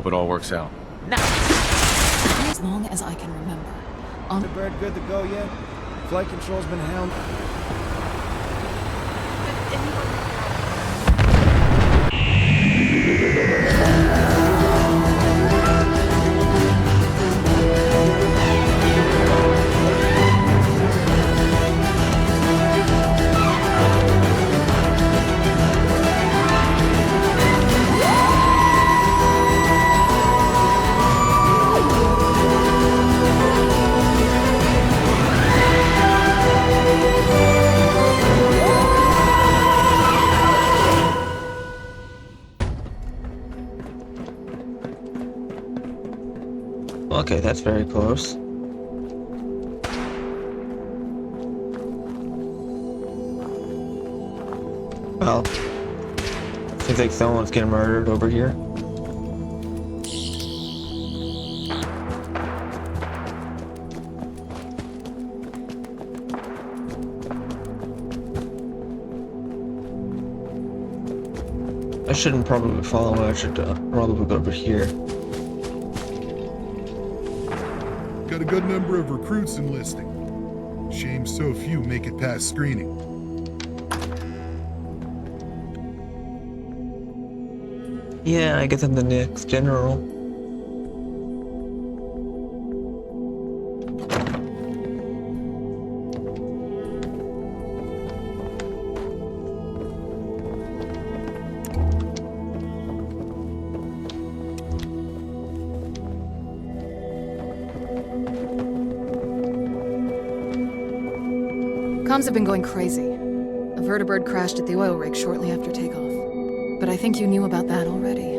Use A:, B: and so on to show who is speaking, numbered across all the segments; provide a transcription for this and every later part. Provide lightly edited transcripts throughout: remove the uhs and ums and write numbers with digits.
A: hope it all works out.
B: As long as I can remember.
C: The bird good to go yet? Flight control's been hound.
D: Okay, that's very close. Well, seems like someone's getting murdered over here. I shouldn't probably follow him. I should probably go over here.
E: Got a good number of recruits enlisting. Shame so few make it past screening.
D: Yeah, I guess I'm the next general.
B: Comms have been going crazy. A vertibird crashed at the oil rig shortly after takeoff. But I think you knew about that already.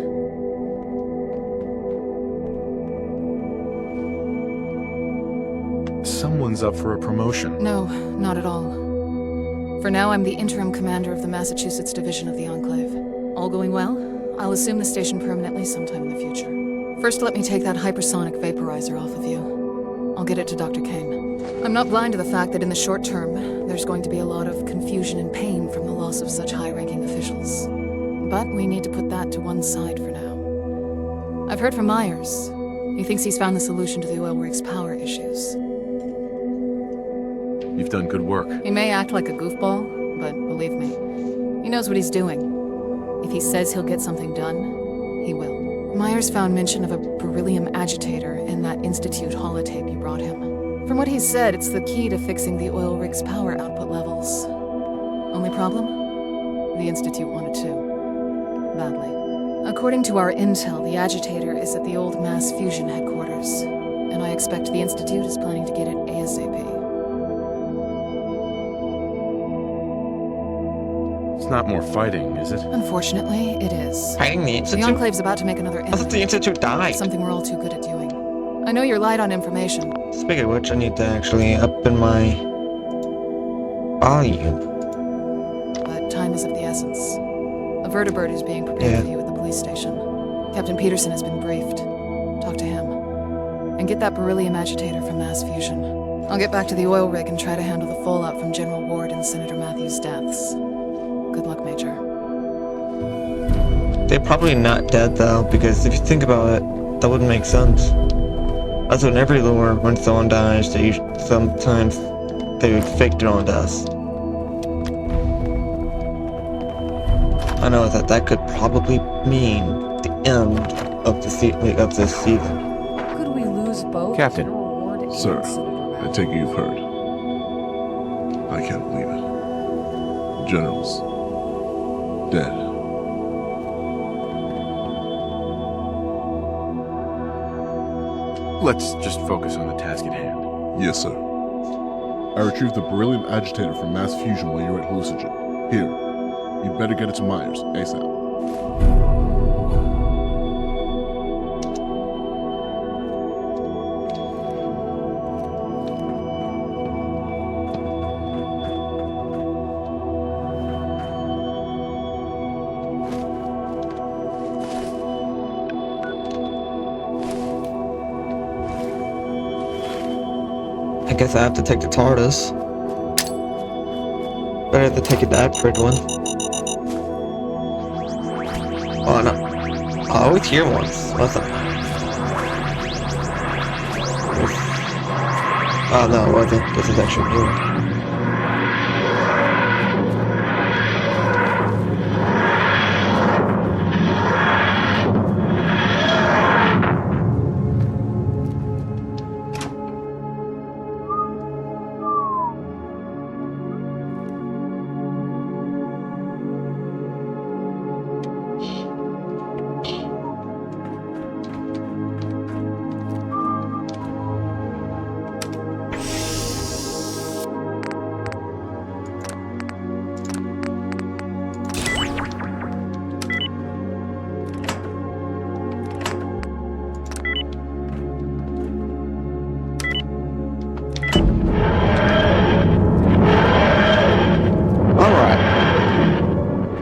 A: Someone's up for a promotion.
B: No, not at all. For now, I'm the interim commander of the Massachusetts division of the Enclave. All going well, I'll assume the station permanently sometime in the future. First, let me take that hypersonic vaporizer off of you. I'll get it to Dr. Kane. I'm not blind to the fact that in the short term, there's going to be a lot of confusion and pain from the loss of such high-ranking officials. But we need to put that to one side for now. I've heard from Myers. He thinks he's found the solution to the oil rig's power issues.
A: You've done good work.
B: He may act like a goofball, but believe me, he knows what he's doing. If he says he'll get something done, he will. Myers found mention of a beryllium agitator in that Institute holotape you brought him. From what he said, it's the key to fixing the oil rig's power output levels. Only problem? The Institute wanted to. Badly. According to our intel, the agitator is at the old mass fusion headquarters, and I expect the Institute is planning to get it ASAP.
A: It's not more fighting, is it?
B: Unfortunately, it is.
D: Hiding the
B: The
D: Institute?
B: Enclave's about to make another
D: I thought the
B: impact.
D: Institute died.
B: Something we're all too good at doing. I know you're light on information.
D: Speaking of which, I need to actually up in my volume.
B: But time is of the essence. A vertibird is being prepared for you at the police station. Captain Peterson has been briefed. Talk to him. And get that beryllium agitator from mass fusion. I'll get back to the oil rig and try to handle the fallout from General Ward and Senator Matthews' deaths. Good luck, Major.
D: They're probably not dead though, because if you think about it, that wouldn't make sense. That's in every lore, when someone dies, sometimes they would fake their own deaths. I know that could probably mean the end of this season.
F: Could we lose both?
A: Captain.
E: Sir, I take it you've heard. I can't believe it. The General's dead.
A: Let's just focus on the task at hand.
E: Yes, sir. I retrieved the beryllium agitator from mass fusion while you were at Hallucinogen. Here, you'd better get it to Myers, ASAP.
D: I guess I have to take the TARDIS. But I have to take it the upgrade one. Oh no. Oh, I was here once. What's up? Oh no, it wasn't. This is actually new.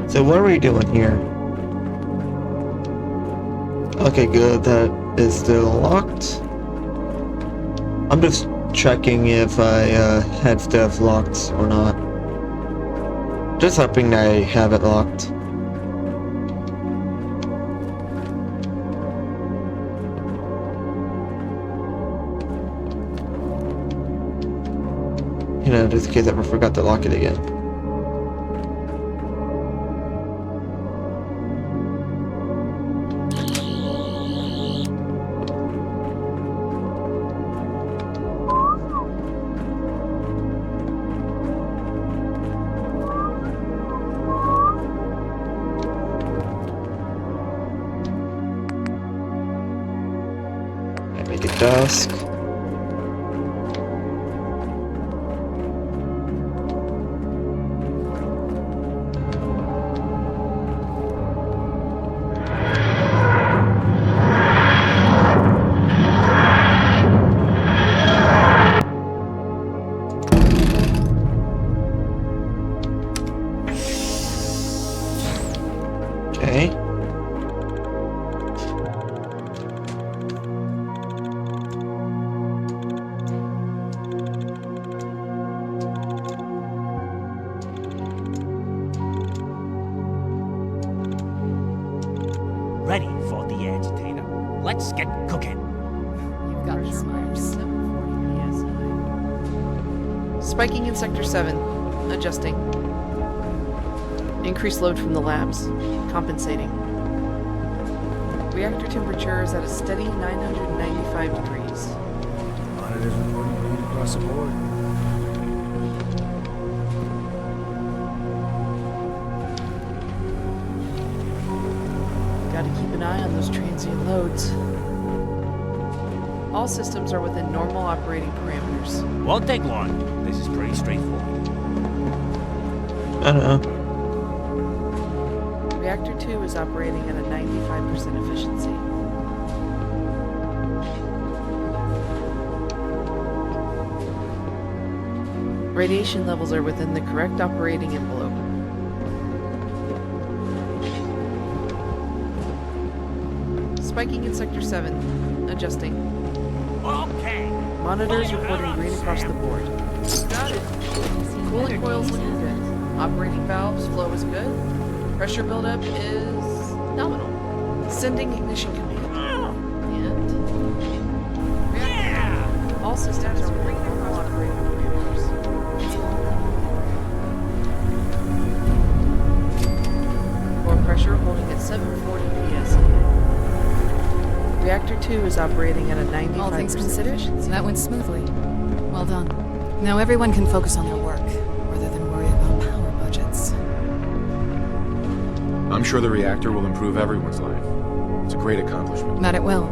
D: So what are we doing here? Okay, good. That is still locked. I'm just checking if I had stuff locked or not. Just hoping I have it locked. You know, just in case I ever forgot to lock it again. Make a desk. Okay.
G: Ready for the agitator. Let's get cooking.
B: You've got this, Myers.
F: Spiking in Sector 7. Adjusting. Increased load from the labs. Compensating. Reactor temperature is at a steady 995 degrees.
C: Monitors reporting green across the board.
F: Gotta keep an eye on those transient loads. All systems are within normal operating parameters.
G: Won't take long. This is pretty straightforward.
D: I don't know.
F: Reactor 2 is operating at a 95% efficiency. Radiation levels are within the correct operating envelope. Spiking in Sector 7. Adjusting.
G: Okay.
F: Monitors reporting green across the board. Got it. Coolant coils looking good. Operating valves flow is good. Pressure buildup is nominal. Sending ignition command. And reactor. All systems are within normal operating parameters. Core pressure holding at 740 psi. Reactor 2 is operating at a 95%
B: All things considered,
F: efficiency.
B: that went smoothly. Well done. Now everyone can focus on their work, rather than worry about power budgets.
A: I'm sure the reactor will improve everyone's life. It's a great accomplishment.
B: That it will.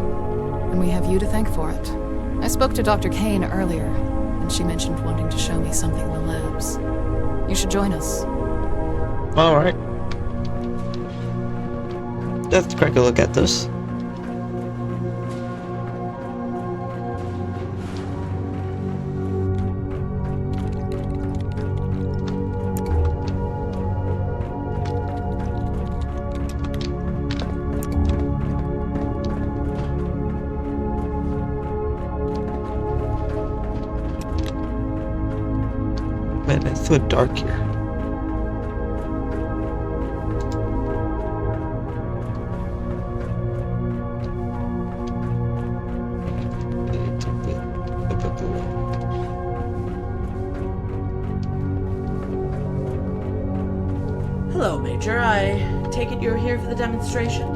B: And we have you to thank for it. I spoke to Dr. Kane earlier, and she mentioned wanting to show me something in the labs. You should join us.
D: Alright. Let's take a look at this. Man, it's so dark here.
F: Major. I take it you're here for the demonstration?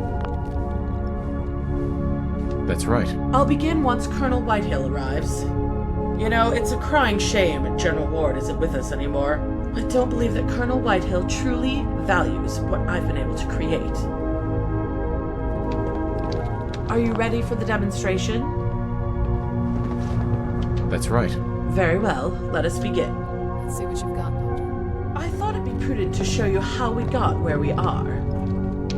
A: That's right.
F: I'll begin once Colonel Whitehill arrives. You know, it's a crying shame General Ward isn't with us anymore. I don't believe that Colonel Whitehill truly values what I've been able to create. Are you ready for the demonstration?
A: That's right.
F: Very well, let us begin.
B: Let's see what you've got, Doctor.
F: I thought it'd be prudent to show you how we got where we are.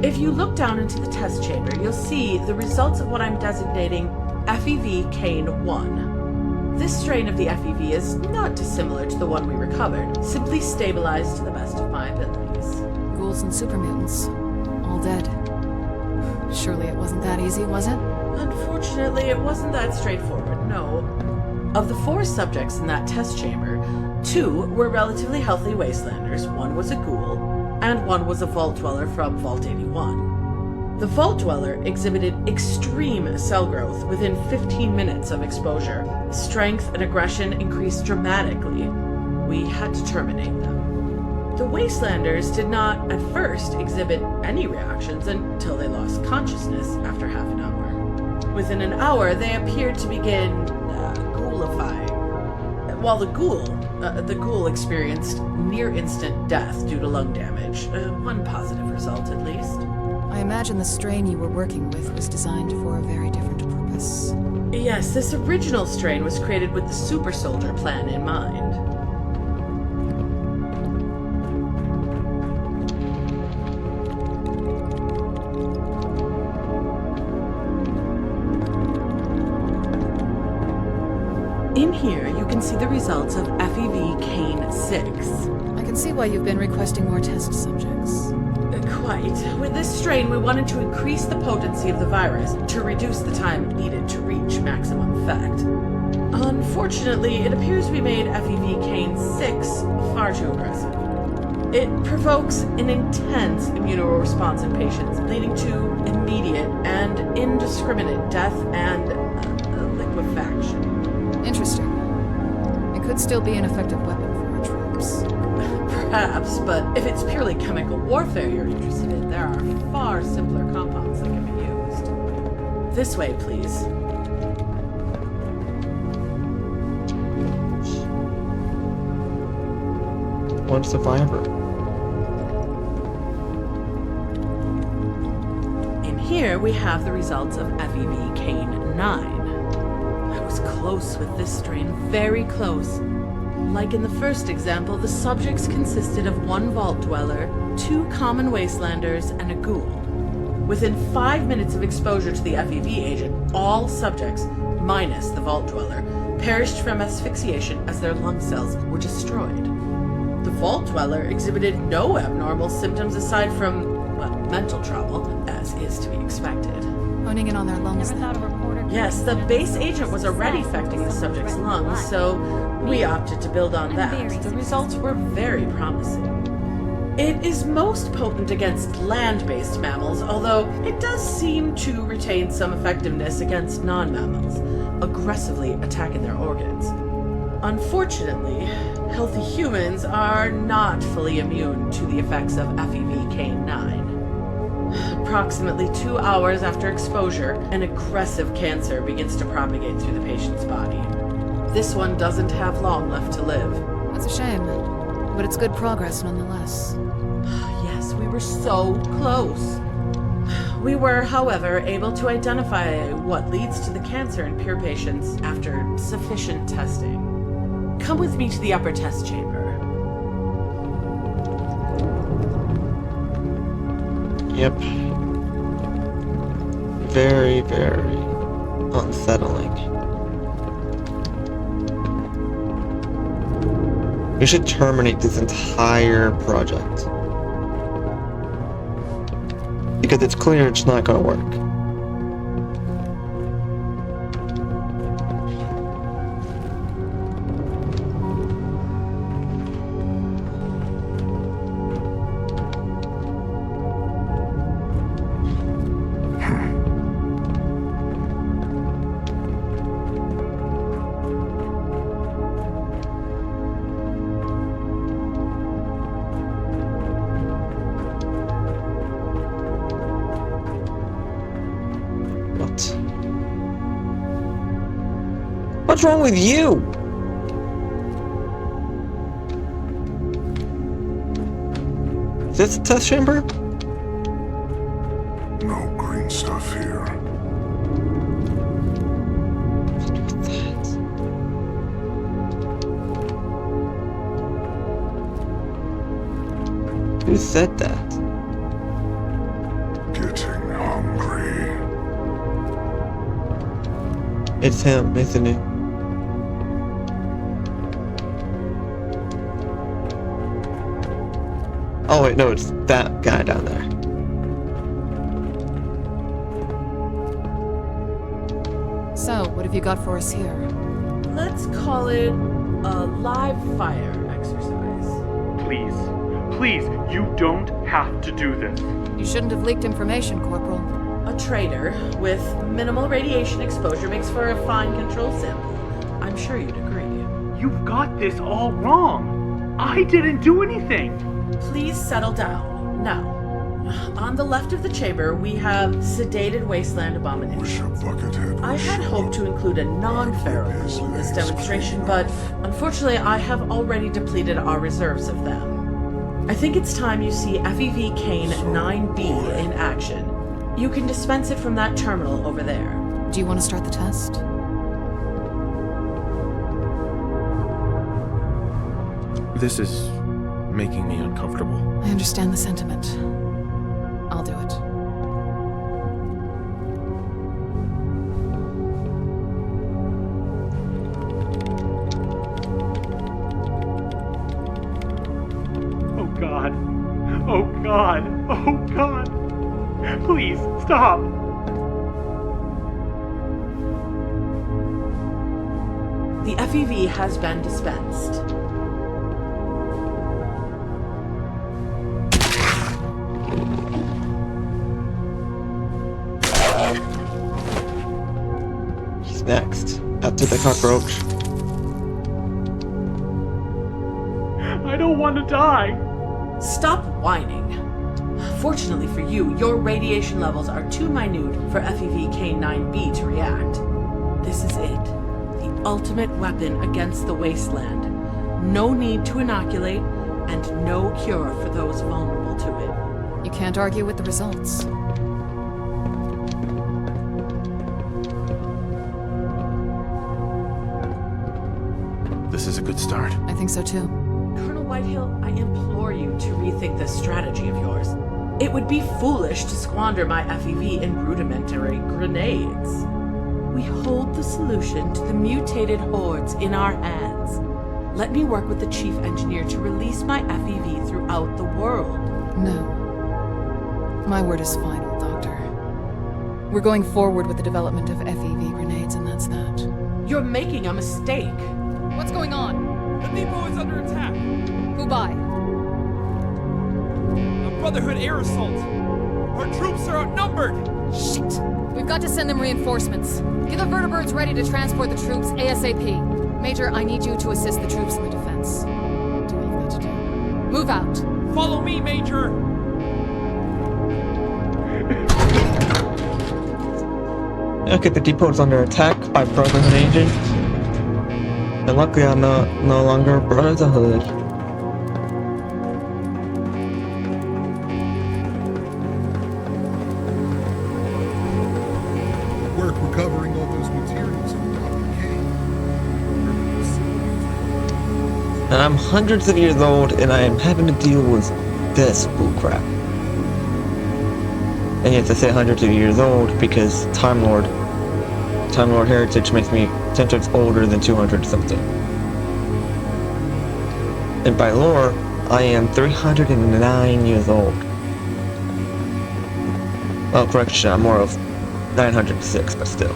F: If you look down into the test chamber, you'll see the results of what I'm designating FEV Cane 1. This strain of the FEV is not dissimilar to the one we recovered, simply stabilized to the best of my abilities.
B: Ghouls and super mutants. All dead. Surely it wasn't that easy, was it?
F: Unfortunately, it wasn't that straightforward, no. Of the 4 subjects in that test chamber, 2 were relatively healthy wastelanders, 1 was a ghoul, and 1 was a vault dweller from Vault 81. The vault dweller exhibited extreme cell growth within 15 minutes of exposure. Strength and aggression increased dramatically. We had to terminate them. The wastelanders did not at first exhibit any reactions until they lost consciousness after half an hour. Within an hour, they appeared to begin ghoulifying, while the ghoul experienced near-instant death due to lung damage. One positive result, at least.
B: I imagine the strain you were working with was designed for a very different purpose.
F: Yes, this original strain was created with the super soldier plan in mind. In here, you can see the results of FEV Cane 6.
B: I can see why you've been requesting more test subjects.
F: Quite. With this strain, we wanted to increase the potency of the virus to reduce the time needed to reach maximum effect. Unfortunately, it appears we made FEV Cane 6 far too aggressive. It provokes an intense immunoresponse in patients, leading to immediate and indiscriminate death and liquefaction.
B: Interesting. It could still be an effective weapon for our troops.
F: Perhaps, but if it's purely chemical warfare you're interested in, there are far simpler compounds that can be used. This way, please.
D: One survivor.
F: In here, we have the results of FEV Cane 9. I was close with this strain, very close. Like in the first example, the subjects consisted of 1 vault dweller, 2 common wastelanders, and a ghoul. Within 5 minutes of exposure to the FEV agent, all subjects, minus the vault dweller, perished from asphyxiation as their lung cells were destroyed. The vault dweller exhibited no abnormal symptoms aside from, well, mental trouble, as is to be expected.
B: Honing in on their lungs.
F: Yes, the base agent was already affecting the subject's lungs, so we opted to build on that. The results were very promising. It is most potent against land-based mammals, although it does seem to retain some effectiveness against non-mammals, aggressively attacking their organs. Unfortunately, healthy humans are not fully immune to the effects of FEV Cane 9. Approximately 2 hours after exposure, an aggressive cancer begins to propagate through the patient's body. This one doesn't have long left to live.
B: That's a shame, but it's good progress nonetheless.
F: Yes, we were so close. We were, however, able to identify what leads to the cancer in pure patients after sufficient testing. Come with me to the upper test chamber.
D: Yep. Very, very unsettling. We should terminate this entire project. Because it's clear it's not gonna work. locked. What's wrong with you? Is this a test chamber?
H: No green stuff here.
D: What's that? Who said that?
H: Getting hungry.
D: It's him, isn't it? Oh wait, no, it's that guy down there.
B: So, what have you got for us here?
F: Let's call it a live fire exercise.
I: Please, please, you don't have to do this.
B: You shouldn't have leaked information, Corporal.
F: A trader with minimal radiation exposure makes for a fine control sample. I'm sure you'd agree.
I: You've got this all wrong. I didn't do anything.
F: Please settle down. Now, on the left of the chamber, we have sedated wasteland
H: Wish a
F: abominations.
H: buckethead
F: I had hoped to include a non-feral pool in this demonstration, but unfortunately I have already depleted our reserves of them. I think it's time you see FEV Kane 9B in action. You can dispense it from that terminal over there.
B: Do you want to start the test?
A: This is making me uncomfortable.
B: I understand the sentiment. I'll do it.
I: Oh God. Oh God. Oh God. Please, stop.
F: The FEV has been dispensed.
D: He's next. After the cockroach.
I: I don't want to die.
F: Stop whining. Fortunately for you, your radiation levels are too minute for FEV K9B to react. This is it. The ultimate weapon against the wasteland. No need to inoculate, and no cure for those vulnerable to it.
B: You can't argue with the results.
A: This is a good start.
B: I think so too.
F: Colonel Whitehill, I implore you to rethink this strategy of yours. It would be foolish to squander my FEV in rudimentary grenades. We hold the solution to the mutated hordes in our hands. Let me work with the chief engineer to release my FEV throughout the world.
B: No. My word is final, Doctor. We're going forward with the development of FEV grenades, and that's that.
F: You're making a mistake.
B: What's going on?
J: The depot is under attack.
B: Who by?
J: A Brotherhood air assault. Our troops are outnumbered.
B: Shit! We've got to send them reinforcements. Get the vertibirds ready to transport the troops ASAP. Major, I need you to assist the troops in the defense. Do what you've got to do. Move out.
J: Follow me, Major.
D: Okay, the depot's under attack by Brotherhood agents. And luckily I'm no longer Brotherhood.
H: Work recovering all those materials in Dr. Kane.
D: And I'm hundreds of years old and I am having to deal with this bullcrap. And yes, I say hundreds of years old because Time Lord heritage makes me 10 times older than 200 something. And by lore, I am 309 years old. Well, correction, I'm more of 906, but still.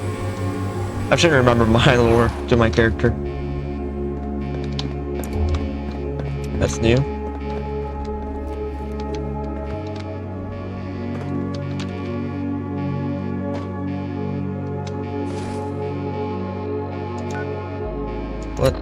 D: I should remember my lore to my character. That's new. What?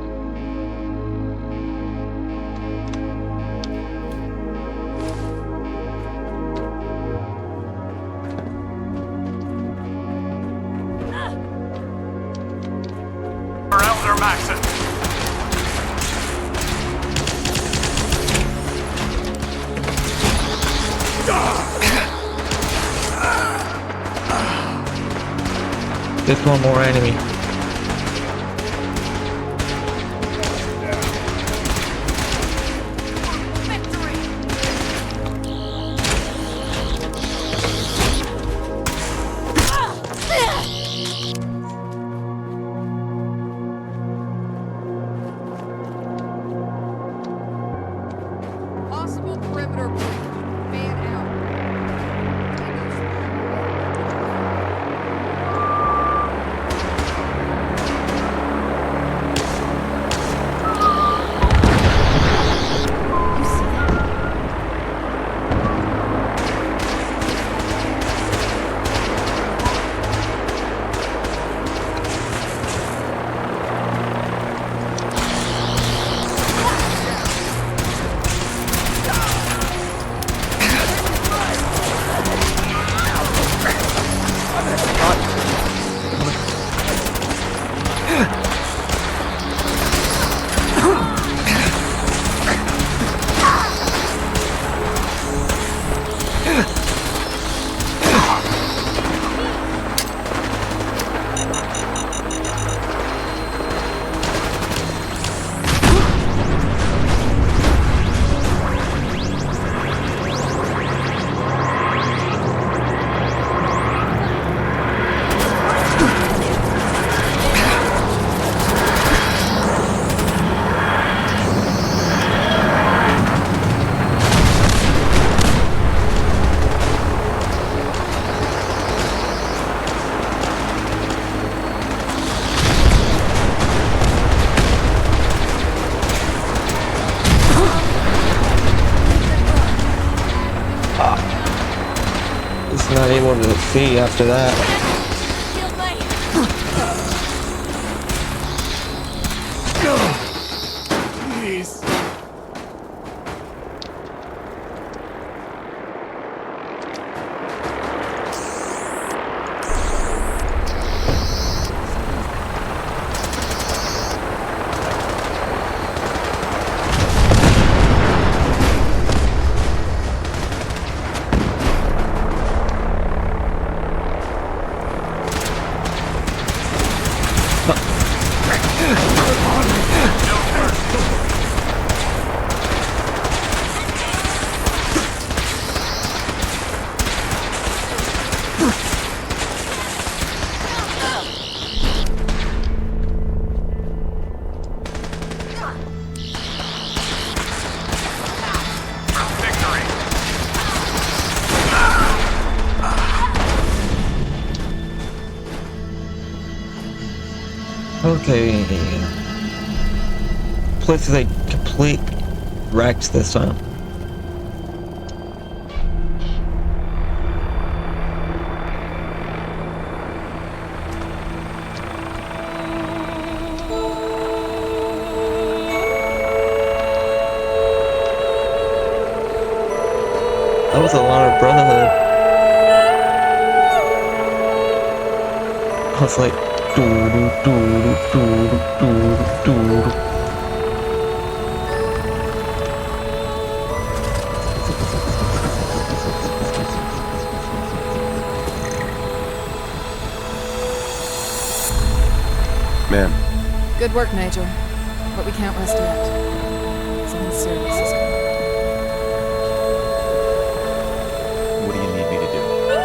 D: There's one more enemy.
F: Possible perimeter breach. Fan out.
D: Not able to see after that.
J: Please.
D: Okay. Place is a complete wrecked this time. That was a lot of brotherhood. I was like,
A: Ma'am,
B: Good work, Major. But we can't rest yet. Something serious is coming.
A: what do you need me to do?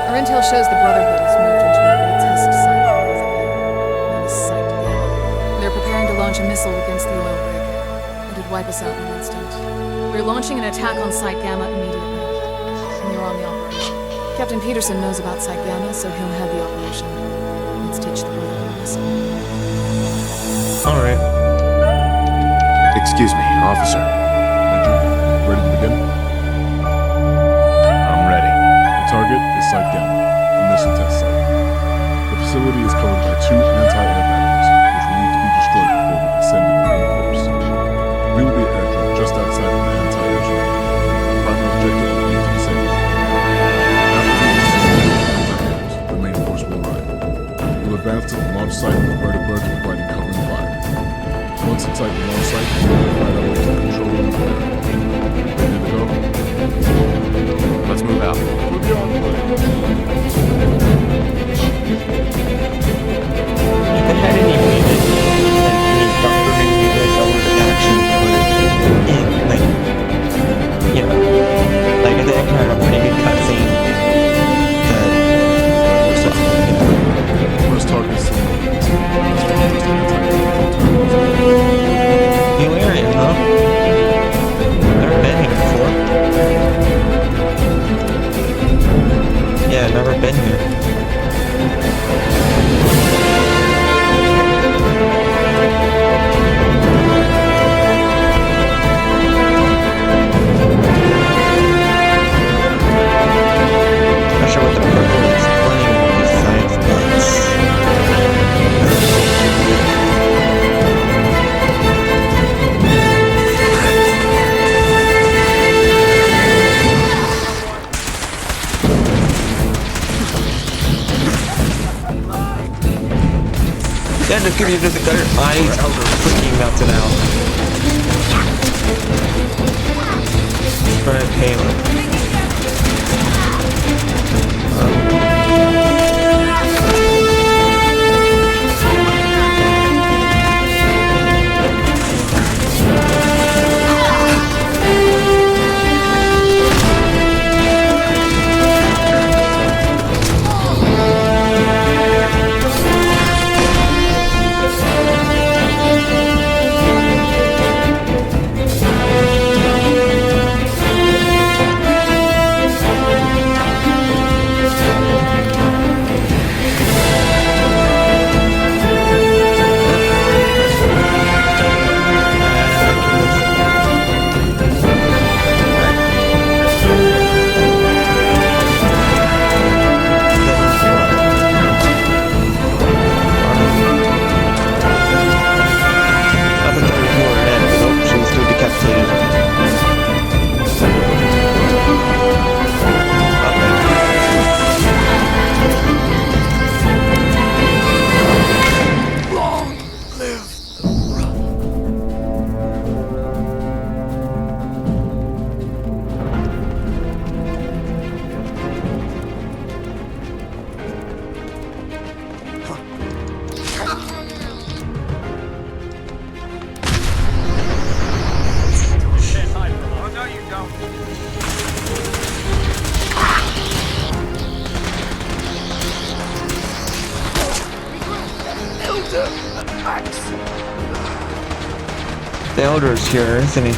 B: Our intel shows the Brotherhood has moved into a little test site known as Site Gamma. They're preparing to launch a missile against the oil rig. It'd wipe us out in an instant. We're launching an attack on Site Gamma immediately. And you're on the operation. Captain Peterson knows about Site Gamma, so he'll head the operation. Let's teach the Brotherhood a lesson.
D: alright.
A: Excuse me, officer.
E: Major, ready to begin?
A: I'm ready.
E: The target is Site Gamma, a missile test site. The facility is covered by 2 anti-air batteries, which will need to be destroyed before we can send in the main force. We will be airdropped just outside of the anti-air zone. Our primary objective will be to disable it. After we disable the anti-airs, the main force will arrive. We'll advance to the launch site with vertibirds providing covering fire. Once inside the launch site, we'll find our way to the control room of there. Ready to go?
A: Let's move out.
E: We'll be on the way.
D: Yeah, just give me just a cutter. I freaking melted out. Alright, Halo. The Elder's here, isn't he?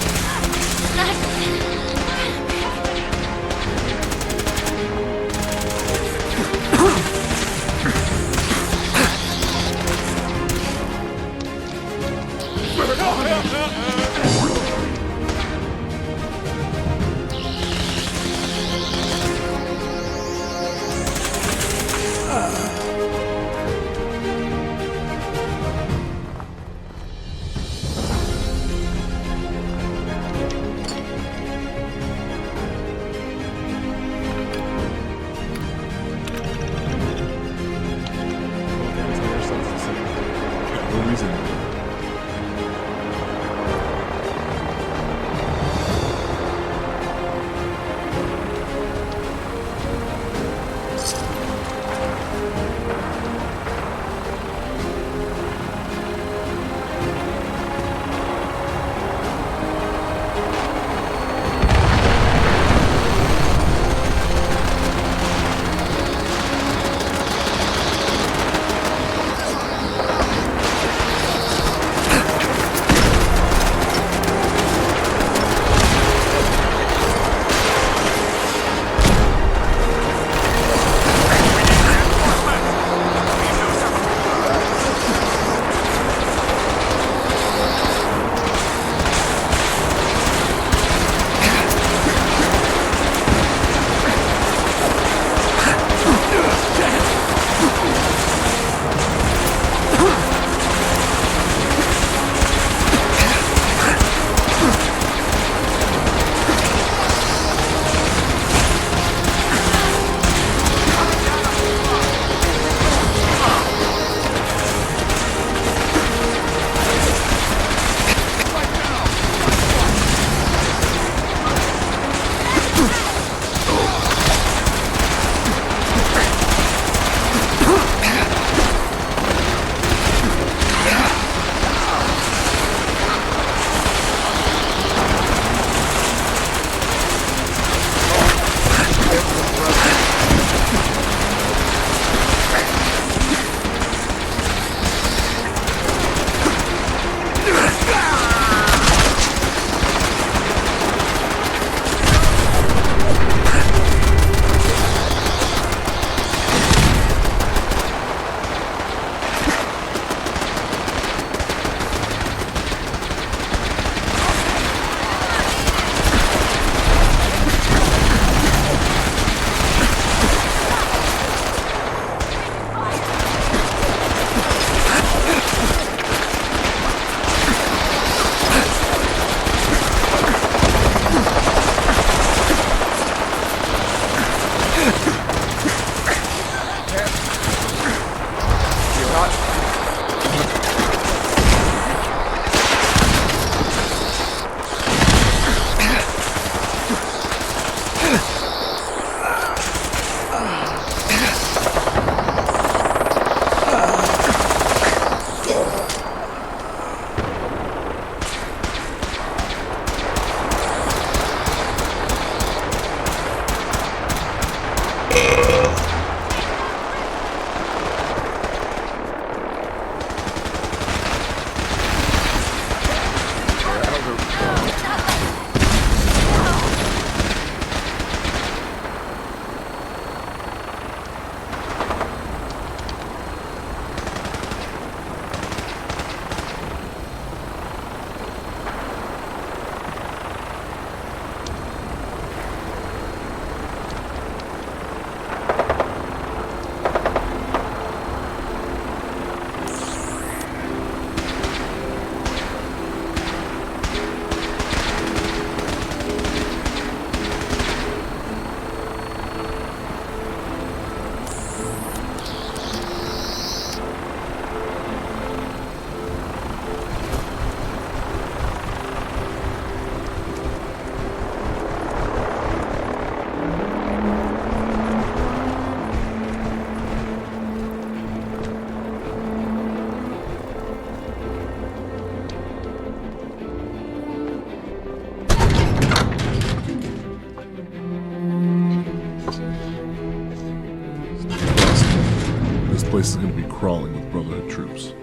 E: This place is going to be crawling with Brotherhood troops.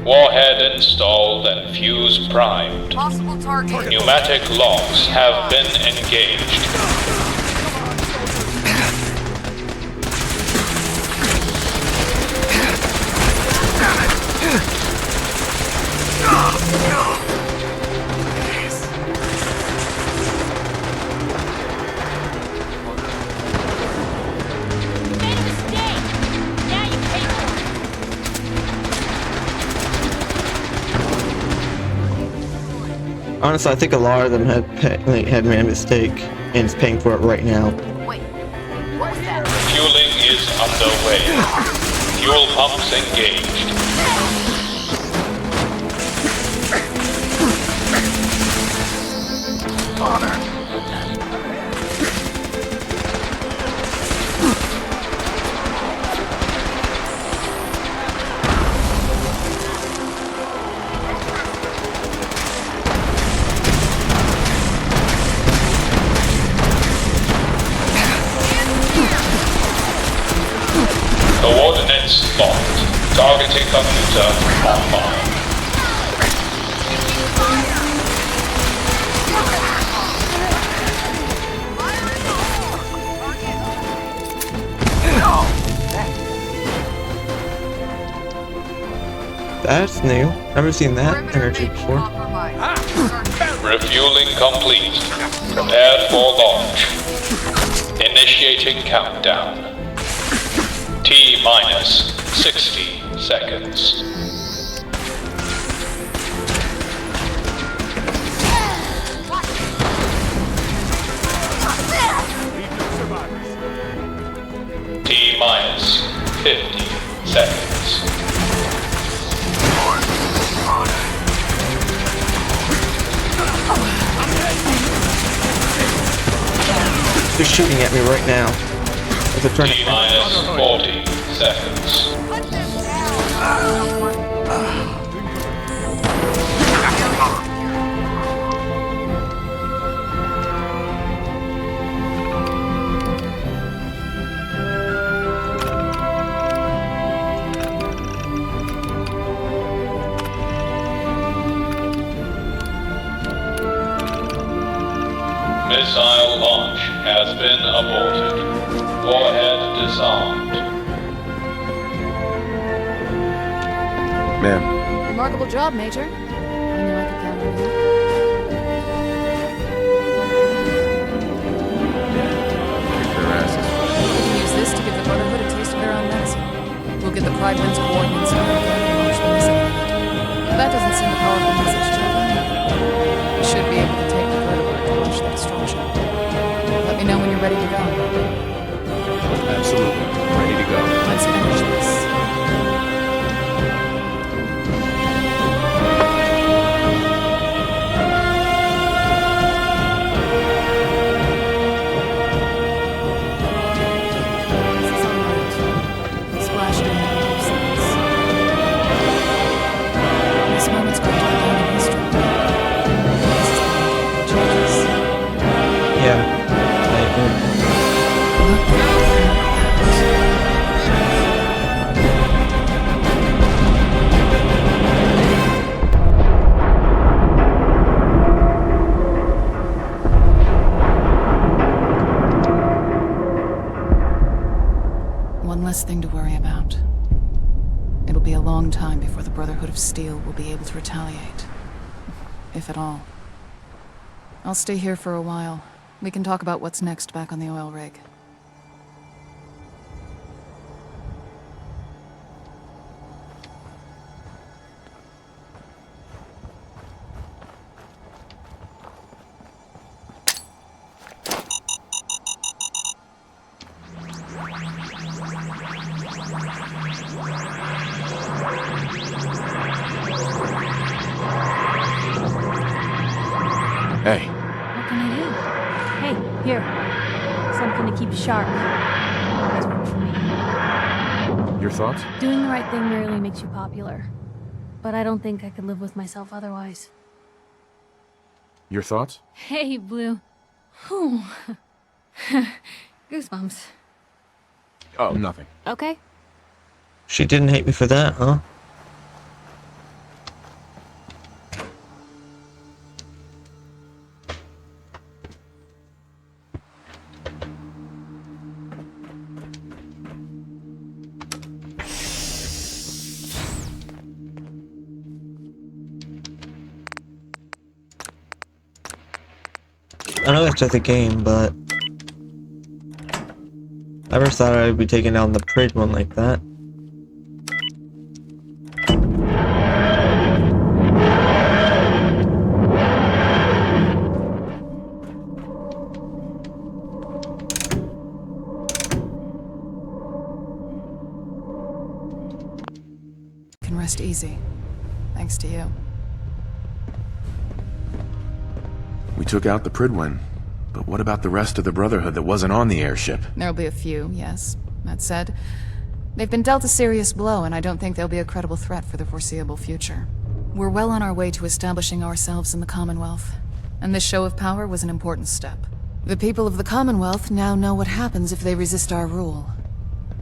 K: Warhead installed and fuse primed.
B: Possible target.
K: Pneumatic locks have been engaged.
D: Honestly, I think a lot of them had made a mistake and is paying for it right now.
B: Wait, what was that?
K: Fueling is underway. Fuel pumps engaged. Coordinates locked. Targeting computer online.
D: That's new. Never seen that energy before.
K: Refueling complete. Prepared for launch. Initiating countdown. T-minus 60 seconds. T-minus 50 seconds.
D: They're shooting at me right now. As they're trying to.
K: T-minus 40 seconds. Missile launch has been aborted. Warhead disarmed.
A: Ma'am,
B: Remarkable job, Major. I knew I could count on you.
A: kick their asses.
B: We can use this to give the Brotherhood a taste of their own medicine. We'll get the Pride Winds coordinates and launch the missile. If that doesn't send a powerful message to them, we should be able to take the Vertebrate to launch that structure. Let me know when you're ready to go.
A: Absolutely. Ready to go.
B: Let's finish this. This is all right. Splashed in with your sense. This moment's going to be in history. This is the changes.
D: Yeah. I agree.
B: One less thing to worry about. It'll be a long time before the Brotherhood of Steel will be able to retaliate. If at all. I'll stay here for a while. We can talk about what's next back on the oil rig.
A: Hey,
L: What can I do? Hey, here. Something to keep sharp. Always worked for me.
A: your thoughts?
L: Doing the right thing rarely makes you popular. But I don't think I could live with myself otherwise.
A: Your thoughts?
L: Hey, Blue. Whew. Goosebumps.
A: Oh, nothing.
L: Okay.
D: She didn't hate me for that, huh? I know it's just a game, but I never thought I'd be taking down the Pridge one like that.
B: Can rest easy. Thanks to you.
A: We took out the Pridwin, but what about the rest of the Brotherhood that wasn't on the airship?
B: There'll be a few, yes. That said, they've been dealt a serious blow, and I don't think they'll be a credible threat for the foreseeable future. We're well on our way to establishing ourselves in the Commonwealth, and this show of power was an important step. The people of the Commonwealth now know what happens if they resist our rule,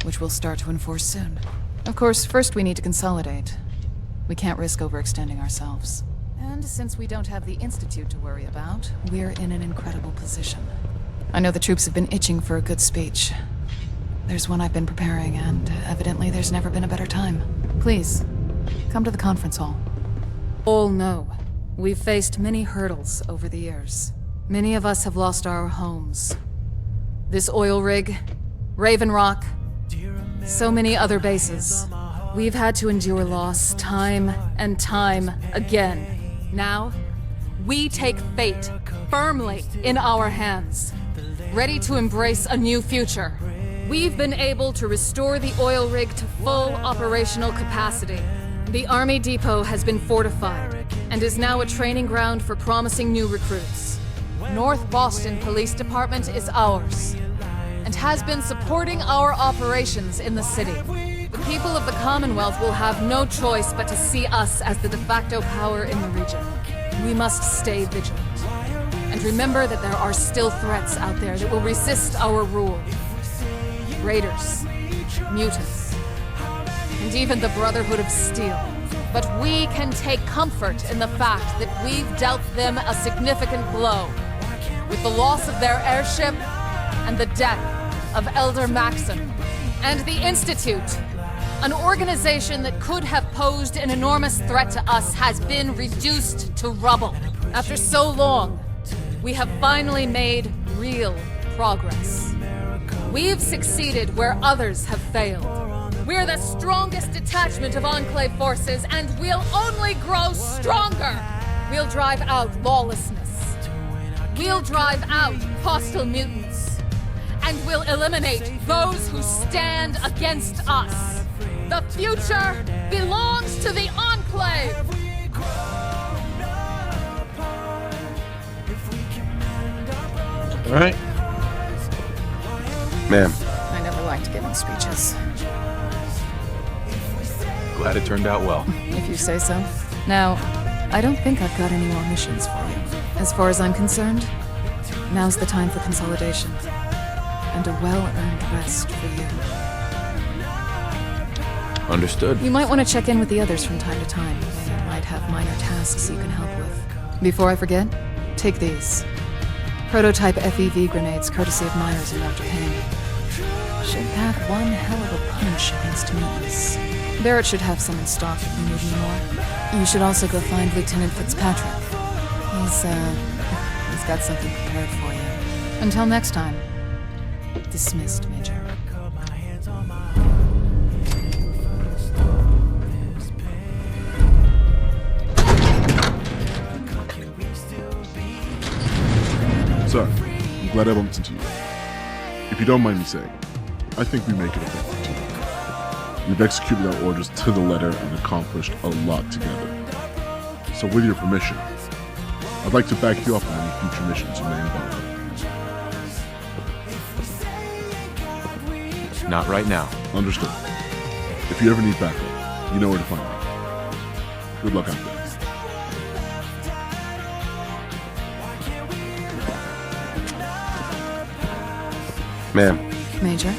B: which we'll start to enforce soon. Of course, first we need to consolidate. We can't risk overextending ourselves. And since we don't have the Institute to worry about, we're in an incredible position. I know the troops have been itching for a good speech. There's one I've been preparing, and evidently there's never been a better time. Please, come to the conference hall. All know, we've faced many hurdles over the years. Many of us have lost our homes. This oil rig, Raven Rock, so many other bases. We've had to endure loss time and time again. Now, we take fate firmly in our hands, ready to embrace a new future. We've been able to restore the oil rig to full operational capacity. The Army Depot has been fortified and is now a training ground for promising new recruits. North Boston Police Department is ours and has been supporting our operations in the city. The people of the Commonwealth will have no choice but to see us as the de facto power in the region. We must stay vigilant. And remember that there are still threats out there that will resist our rule. Raiders, mutants, and even the Brotherhood of Steel. But we can take comfort in the fact that we've dealt them a significant blow with the loss of their airship and the death of Elder Maxon. And the Institute, an organization that could have posed an enormous threat to us, has been reduced to rubble. After so long, we have finally made real progress. We've succeeded where others have failed. We're the strongest detachment of Enclave forces, and we'll only grow stronger! We'll drive out lawlessness. We'll drive out hostile mutants. And we'll eliminate those who stand against us. The future belongs to the Enclave!
D: Alright.
A: Ma'am,
B: I never liked giving speeches.
A: glad it turned out well.
B: If you say so. Now, I don't think I've got any more missions for you. As far as I'm concerned, now's the time for consolidation. And a well-earned rest for you.
A: Understood.
B: You might want to check in with the others from time to time. They might have minor tasks you can help with. Before I forget, take these. Prototype FEV grenades courtesy of Myers and Dr. Payne. Should pack one hell of a punch against mutants. Barrett should have some in stock if you need any more. You should also go find Lieutenant Fitzpatrick. He's got something prepared for you. Until next time. Dismissed, Major.
E: Sir, I'm glad I bumped into you. If you don't mind me saying, I think we make it a perfect team. We've executed our orders to the letter and accomplished a lot together. So with your permission, I'd like to back you up on any future missions you may embark on.
A: Not right now.
E: Understood. If you ever need backup, you know where to find me. Good luck out there.
A: Ma'am.
B: Major?